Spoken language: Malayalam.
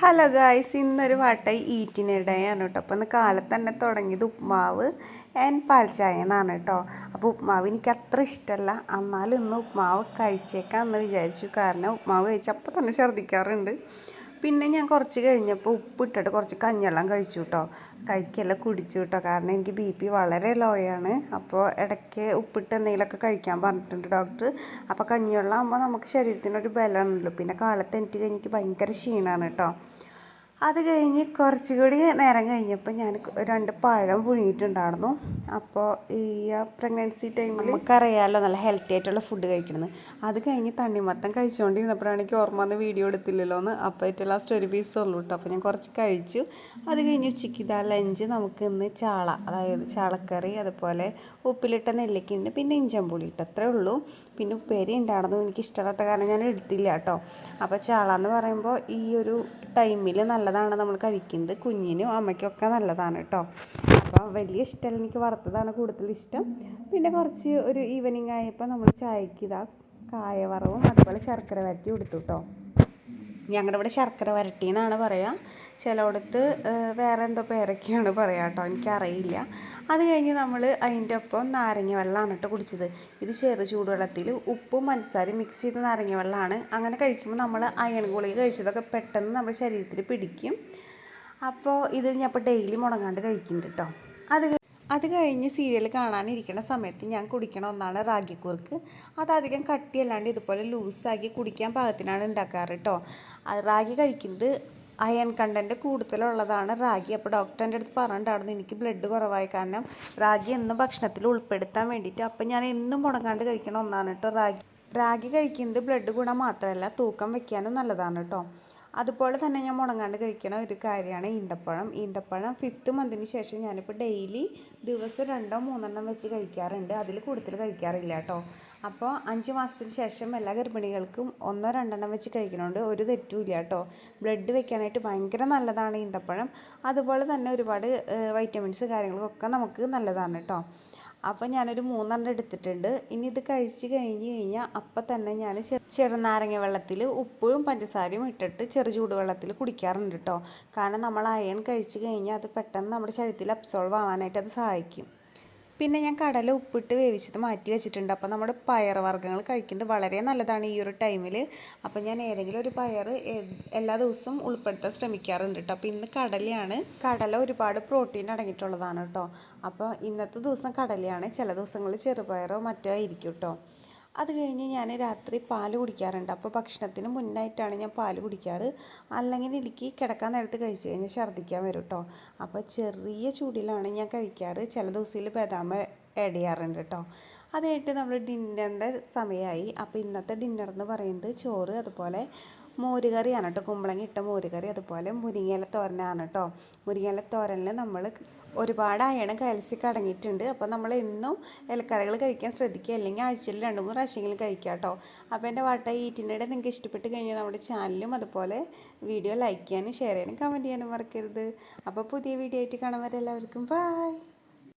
ഹലോ ഗായ്സ്, ഇന്നൊരു വട്ടം ഈറ്റിനിടെയാണ് കേട്ടോ. അപ്പോൾ ഇന്ന് കാലത്ത് തന്നെ തുടങ്ങിയത് ഉപ്മാവ് ആൻഡ് പാൽച്ചായ എന്നാണ് കേട്ടോ. അപ്പോൾ ഉപ്മാവ് എനിക്ക് അത്ര ഇഷ്ടമല്ല, എന്നാലും ഇന്ന് ഉപ്മാവ് കഴിച്ചേക്കാമെന്ന് വിചാരിച്ചു. കാരണം ഉപ്മാവ് കഴിച്ചപ്പോൾ തന്നെ ഛർദ്ദിക്കാറുണ്ട്. പിന്നെ ഞാൻ കുറച്ച് കഴിഞ്ഞപ്പോൾ ഉപ്പിട്ടിട്ട് കുറച്ച് കഞ്ഞിവെള്ളം കഴിച്ചു കേട്ടോ. കഴിക്കെല്ലാം കുടിച്ചു കേട്ടോ. കാരണം എനിക്ക് BP വളരെ ലോ ആണ്. അപ്പോൾ ഇടയ്ക്ക് ഉപ്പിട്ട് എന്തെങ്കിലുമൊക്കെ കഴിക്കാൻ പറഞ്ഞിട്ടുണ്ട് ഡോക്ടർ. അപ്പോൾ കഞ്ഞിവെള്ളം ആകുമ്പോൾ നമുക്ക് ശരീരത്തിനൊരു ബലമാണല്ലോ. പിന്നെ കാലത്ത് എനിക്ക് കഴിഞ്ഞിട്ട് ഭയങ്കര ക്ഷീണമാണ് കേട്ടോ. അത് കഴിഞ്ഞ് കുറച്ചുകൂടി നേരം കഴിഞ്ഞപ്പോൾ ഞാൻ 2 പഴം പുഴുങ്ങിയിട്ടുണ്ടായിരുന്നു. അപ്പോൾ ഈ പ്രഗ്നൻസി ടൈമിൽ നമുക്കറിയാമല്ലോ നല്ല ഹെൽത്തി ആയിട്ടുള്ള ഫുഡ് കഴിക്കണമെന്ന്. അത് കഴിഞ്ഞ് തണ്ണിമത്തൻ കഴിച്ചുകൊണ്ടിരുന്നപ്പോഴാണ് എനിക്ക് ഓർമ്മ വന്ന് വീഡിയോ എടുത്തില്ലല്ലോ എന്ന്. അപ്പോൾ ഏറ്റവും ലാസ്റ്റ് ഒരു പീസ് ഉള്ളൂ കേട്ടോ. അപ്പോൾ ഞാൻ കുറച്ച് കഴിച്ചു. അത് കഴിഞ്ഞ് ഉച്ചയ്ക്ക് ഇതാ ലഞ്ച് നമുക്ക് ഇന്ന് ചാള, അതായത് ചാളക്കറി, അതുപോലെ ഉപ്പിലിട്ട നെല്ലിക്കുണ്ട്, പിന്നെ ഇഞ്ചമ്പുളി ഇട്ട്, അത്രേ ഉള്ളൂ. പിന്നെ ഉപ്പേരി ഉണ്ടായിരുന്നു, എനിക്ക് ഇഷ്ടമില്ലാത്ത കാരണം ഞാൻ എടുത്തില്ല കേട്ടോ. അപ്പോൾ ചാള എന്ന് പറയുമ്പോൾ ഈ ഒരു ടൈമിൽ നല്ലതാണ് നമ്മൾ കഴിക്കുന്നത്. കുഞ്ഞിനും അമ്മയ്ക്കും ഒക്കെ നല്ലതാണ് കേട്ടോ. അപ്പോൾ വലിയ ഇഷ്ടമല്ല, എനിക്ക് വറുത്തതാണ് കൂടുതൽ ഇഷ്ടം. പിന്നെ കുറച്ച് ഒരു ഈവനിങ് ആയപ്പോൾ നമ്മൾ ചായക്ക് ഇതാ കായവറവും അതുപോലെ ശർക്കര വരട്ടി കൊടുത്തു കേട്ടോ. ഞങ്ങളുടെ ഇവിടെ ശർക്കര വരട്ടി എന്നാണ് പറയുക, ചിലയിടത്ത് വേറെ എന്തോ പേരൊക്കെയാണ് പറയുക കേട്ടോ, എനിക്കറിയില്ല. അത് കഴിഞ്ഞ് നമ്മൾ അതിൻ്റെ ഒപ്പം നാരങ്ങ വെള്ളമാണ് കേട്ടോ കുടിച്ചത്. ഇത് ചെറു ചൂടുവെള്ളത്തിൽ ഉപ്പും പഞ്ചസാരയും മിക്സ് ചെയ്ത നാരങ്ങ വെള്ളമാണ്. അങ്ങനെ കഴിക്കുമ്പോൾ നമ്മൾ അയൺ ഗുളിക കഴിച്ചതൊക്കെ പെട്ടെന്ന് നമ്മുടെ ശരീരത്തിൽ പിടിക്കും. അപ്പോൾ ഇത് ഞാൻ ഇപ്പോൾ ഡെയിലി മുടങ്ങാണ്ട് കഴിക്കുന്നുണ്ട് കേട്ടോ. അത് കഴിഞ്ഞ് സീരിയൽ കാണാനിരിക്കുന്ന സമയത്ത് ഞാൻ കുടിക്കണ ഒന്നാണ് റാഗിക്കുറുക്ക്. അതധികം കട്ടിയല്ലാണ്ട് ഇതുപോലെ ലൂസാക്കി കുടിക്കാൻ പാകത്തിനാണ് ഉണ്ടാക്കാറ് കേട്ടോ. റാഗി കഴിക്കുന്നത് അയൺ കണ്ടൻറ്റ് കൂടുതലുള്ളതാണ് റാഗി. അപ്പോൾ ഡോക്ടർ എൻ്റെ അടുത്ത് പറഞ്ഞിട്ടുണ്ടായിരുന്നു എനിക്ക് ബ്ലഡ് കുറവായ കാരണം റാഗി എന്നും ഭക്ഷണത്തിൽ ഉൾപ്പെടുത്താൻ വേണ്ടിയിട്ട്. അപ്പം ഞാൻ എന്നും മുടങ്ങാണ്ട് കഴിക്കണ ഒന്നാണ് കേട്ടോ റാഗി. റാഗി കഴിക്കുന്നത് ബ്ലഡ് ഗുണം മാത്രമല്ല തൂക്കം വയ്ക്കാനും നല്ലതാണ് കേട്ടോ. അതുപോലെ തന്നെ ഞാൻ മുടങ്ങാണ്ട് കഴിക്കണ ഒരു കാര്യമാണ് ഈന്തപ്പഴം 5th മന്തിന് ശേഷം ഞാനിപ്പോൾ ഡെയിലി ദിവസം 2-3 വെച്ച് കഴിക്കാറുണ്ട്. അതിൽ കൂടുതൽ കഴിക്കാറില്ല കേട്ടോ. അപ്പോൾ 5 മാസത്തിന് ശേഷം എല്ലാ ഗർഭിണികൾക്കും 1-2 വെച്ച് കഴിക്കണോണ്ട് ഒരു തെറ്റുമില്ല കേട്ടോ. ബ്ലഡ് വെക്കാനായിട്ട് ഭയങ്കര നല്ലതാണ് ഈന്തപ്പഴം. അതുപോലെ തന്നെ ഒരുപാട് വൈറ്റമിൻസ് കാര്യങ്ങളൊക്കെ നമുക്ക് നല്ലതാണ് കേട്ടോ. അപ്പോൾ ഞാനൊരു 3 എടുത്തിട്ടുണ്ട്. ഇനി ഇത് കഴിച്ച് കഴിഞ്ഞാൽ അപ്പം തന്നെ ഞാൻ ചെറുനാരങ്ങ വെള്ളത്തിൽ ഉപ്പും പഞ്ചസാരയും ഇട്ടിട്ട് ചെറു ചൂടുവെള്ളത്തിൽ കുടിക്കാറുണ്ട് കേട്ടോ. കാരണം നമ്മൾ അയൺ കഴിച്ച് കഴിഞ്ഞാൽ അത് പെട്ടെന്ന് നമ്മുടെ ശരീരത്തിൽ അബ്സോർവ് ആവാനായിട്ട് അത് സഹായിക്കും. പിന്നെ ഞാൻ കടല ഉപ്പിട്ട് വേവിച്ചത് മാറ്റി വെച്ചിട്ടുണ്ട്. അപ്പോൾ നമ്മുടെ പയർ വർഗ്ഗങ്ങൾ കഴിക്കുന്നത് വളരെ നല്ലതാണ് ഈ ഒരു ടൈമിൽ. അപ്പോൾ ഞാൻ ഏതെങ്കിലും ഒരു പയർ എല്ലാ ദിവസവും ഉൾപ്പെടുത്താൻ ശ്രമിക്കാറുണ്ട് കേട്ടോ. അപ്പോൾ ഇന്ന് കടലയാണ്. കടല ഒരുപാട് പ്രോട്ടീൻ അടങ്ങിയിട്ടുള്ളതാണ് കേട്ടോ. അപ്പോൾ ഇന്നത്തെ ദിവസം കടലയാണ്, ചില ദിവസങ്ങളിൽ ചെറുപയറോ മറ്റോ ആയിരിക്കും കേട്ടോ. അത് കഴിഞ്ഞ് ഞാൻ രാത്രി പാൽ കുടിക്കാറുണ്ട്. അപ്പോൾ ഭക്ഷണത്തിന് മുന്നായിട്ടാണ് ഞാൻ പാൽ കുടിക്കാറ്. അല്ലെങ്കിൽ എനിക്ക് കിടക്കാൻ നേരത്ത് കഴിച്ച് കഴിഞ്ഞാൽ ഛർദ്ദിക്കാൻ വരും കേട്ടോ. അപ്പോൾ ചെറിയ ചൂടിലാണ് ഞാൻ കഴിക്കാറ്. ചില ദിവസത്തിൽ ബദാം ആഡ് ചെയ്യാറുണ്ട് കേട്ടോ. അത് കഴിഞ്ഞിട്ട് നമ്മൾ ഡിന്നറിൻ്റെ സമയമായി. അപ്പോൾ ഇന്നത്തെ ഡിന്നർ എന്ന് പറയുന്നത് ചോറ്, അതുപോലെ മോരുകറിയാണ് കേട്ടോ. കുമ്പളങ്ങ ഇട്ട മോരുകറി, അതുപോലെ മുരിങ്ങയില തോരനാണ് കേട്ടോ. മുരിങ്ങയില തോരനിൽ നമ്മൾ ഒരുപാട് അയൺ കാൽസ്യം അടങ്ങിയിട്ടുണ്ട്. അപ്പോൾ നമ്മൾ എന്നും ഇലക്കറികൾ കഴിക്കാൻ ശ്രദ്ധിക്കുക, അല്ലെങ്കിൽ ആഴ്ചയിൽ 2-3 പ്രാവശ്യമെങ്കിലും കഴിക്കുക കേട്ടോ. അപ്പോൾ എൻ്റെ വാട്ട ഈറ്റിൻ്റെ നിങ്ങൾക്ക് ഇഷ്ടപ്പെട്ട് കഴിഞ്ഞാൽ നമ്മുടെ ചാനലും അതുപോലെ വീഡിയോ ലൈക്ക് ചെയ്യാനും ഷെയർ ചെയ്യാനും കമൻറ്റ് ചെയ്യാനും മറക്കരുത്. അപ്പോൾ പുതിയ വീഡിയോ ആയിട്ട് കാണുന്നവരെല്ലാവർക്കും ബൈ.